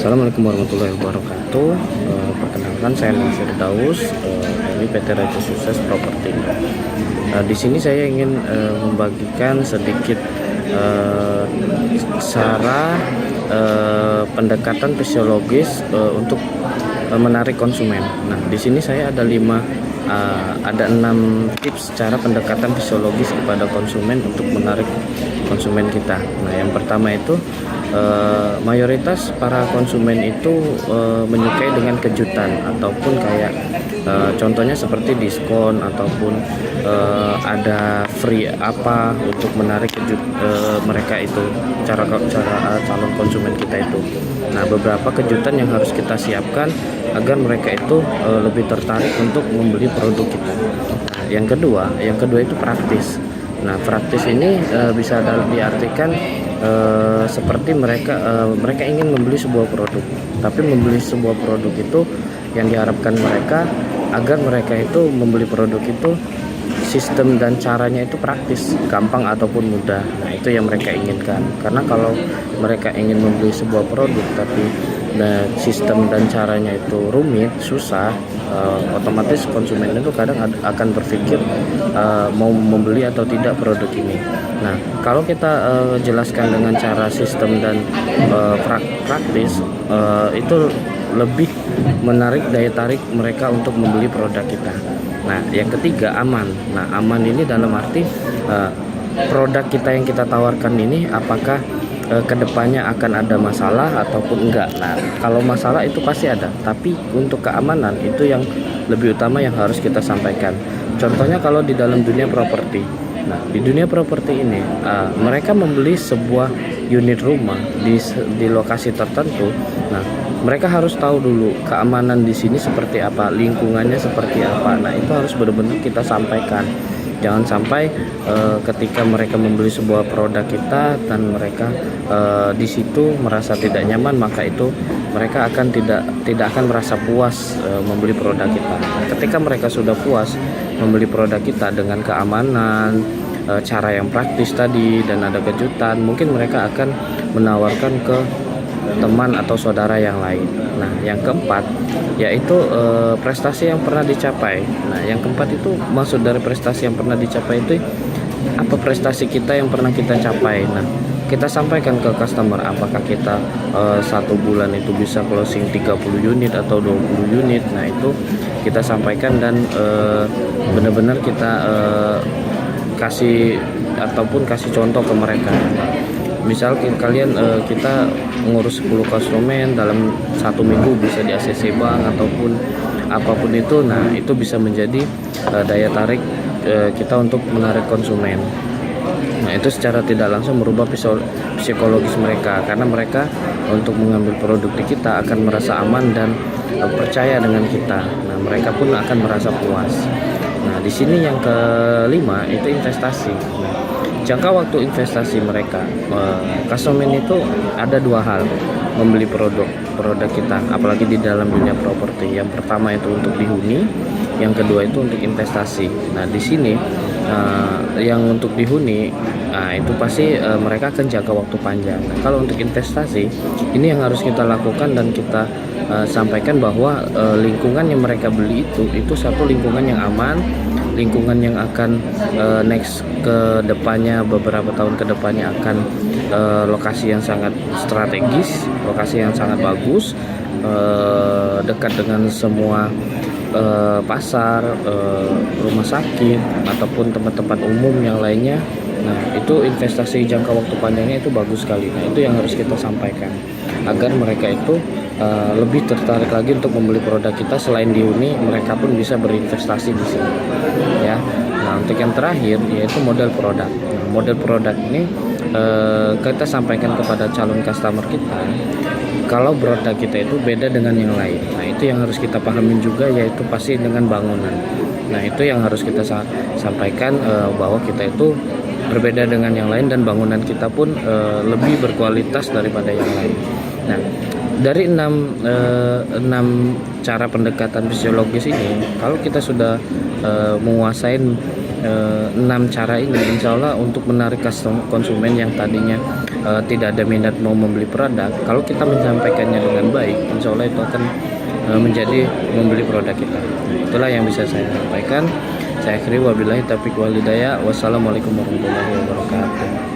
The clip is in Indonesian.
Assalamualaikum warahmatullahi wabarakatuh. Perkenalkan, saya Nasir Daus dari PT Raja Sukses Properti. Di sini saya ingin membagikan sedikit cara pendekatan fisiologis untuk menarik konsumen. Nah, di sini saya ada 6 tips cara pendekatan fisiologis kepada konsumen untuk menarik konsumen kita. Nah, yang pertama itu mayoritas para konsumen itu menyukai dengan kejutan ataupun kayak contohnya seperti diskon ataupun ada free apa untuk menarik mereka itu, cara calon konsumen kita itu. Nah, beberapa kejutan yang harus kita siapkan agar mereka itu lebih tertarik untuk membeli produk kita. Nah, yang kedua itu praktis. Nah, praktis ini bisa diartikan seperti mereka ingin membeli sebuah produk, tapi membeli sebuah produk itu yang diharapkan mereka agar mereka itu membeli produk itu sistem dan caranya itu praktis, gampang ataupun mudah. Nah, itu yang mereka inginkan. Karena kalau mereka ingin membeli sebuah produk tapi sistem dan caranya itu rumit, susah, otomatis konsumen itu kadang akan berpikir mau membeli atau tidak produk ini. Nah, kalau kita jelaskan dengan cara sistem dan praktis, itu lebih menarik daya tarik mereka untuk membeli produk kita. Nah, yang ketiga, aman. Nah, aman ini dalam arti produk kita yang kita tawarkan ini apakah kedepannya akan ada masalah ataupun enggak. Nah, kalau masalah itu pasti ada, tapi untuk keamanan itu yang lebih utama yang harus kita sampaikan. Contohnya kalau di dalam dunia properti. Nah, di dunia properti ini mereka membeli sebuah unit rumah di lokasi tertentu. Nah, mereka harus tahu dulu keamanan di sini seperti apa, lingkungannya seperti apa. Nah, itu harus benar-benar kita sampaikan. Jangan sampai ketika mereka membeli sebuah produk kita dan mereka di situ merasa tidak nyaman, maka itu mereka akan tidak akan merasa puas membeli produk kita. Ketika mereka sudah puas membeli produk kita dengan keamanan, cara yang praktis tadi dan ada kejutan, mungkin mereka akan menawarkan ke teman atau saudara yang lain. Nah, yang keempat yaitu prestasi yang pernah dicapai. Nah, yang keempat itu maksud dari prestasi yang pernah dicapai itu apa prestasi kita yang pernah kita capai. Nah, kita sampaikan ke customer apakah kita 1 bulan itu bisa closing 30 unit atau 20 unit. Nah, itu kita sampaikan dan benar-benar kita kasih contoh ke mereka. Misal kalian kita mengurus 10 konsumen dalam 1 minggu bisa di ACC Bank ataupun apapun itu. Nah, itu bisa menjadi daya tarik kita untuk menarik konsumen. Nah, itu secara tidak langsung merubah psikologis mereka, karena mereka untuk mengambil produk di kita akan merasa aman dan percaya dengan kita. Nah, mereka pun akan merasa puas. Nah, di sini yang kelima itu investasi. Nah, jangka waktu investasi mereka, konsumen itu ada 2 hal membeli produk kita, apalagi di dalam dunia properti. Yang pertama itu untuk dihuni, yang kedua itu untuk investasi. Nah, di sini yang untuk dihuni, nah itu pasti mereka akan jangka waktu panjang. Nah, kalau untuk investasi ini yang harus kita lakukan dan kita sampaikan bahwa lingkungan yang mereka beli itu satu lingkungan yang aman, lingkungan yang akan next ke depannya, beberapa tahun ke depannya akan lokasi yang sangat strategis, lokasi yang sangat bagus, dekat dengan semua pasar, rumah sakit ataupun tempat-tempat umum yang lainnya. Nah, itu investasi jangka waktu panjangnya itu bagus sekali. Nah, itu yang harus kita sampaikan agar mereka itu lebih tertarik lagi untuk membeli produk kita. Selain dihuni, mereka pun bisa berinvestasi di sini, ya. Nah, untuk yang terakhir yaitu model produk. Nah, model produk ini kita sampaikan kepada calon customer kita kalau produk kita itu beda dengan yang lain. Nah, itu yang harus kita pahamin juga, yaitu pasti dengan bangunan. Nah, itu yang harus kita sampaikan bahwa kita itu berbeda dengan yang lain dan bangunan kita pun lebih berkualitas daripada yang lain. Nah, dari 6 cara pendekatan fisiologis ini, kalau kita sudah menguasai 6 cara ini, insya Allah untuk menarik konsumen yang tadinya tidak ada minat mau membeli produk, kalau kita menyampaikannya dengan baik, insya Allah itu akan menjadi membeli produk kita. Nah, itulah yang bisa saya sampaikan. Saya akhiri, wabillahi taufiq wal hidayah. Wassalamualaikum warahmatullahi wabarakatuh.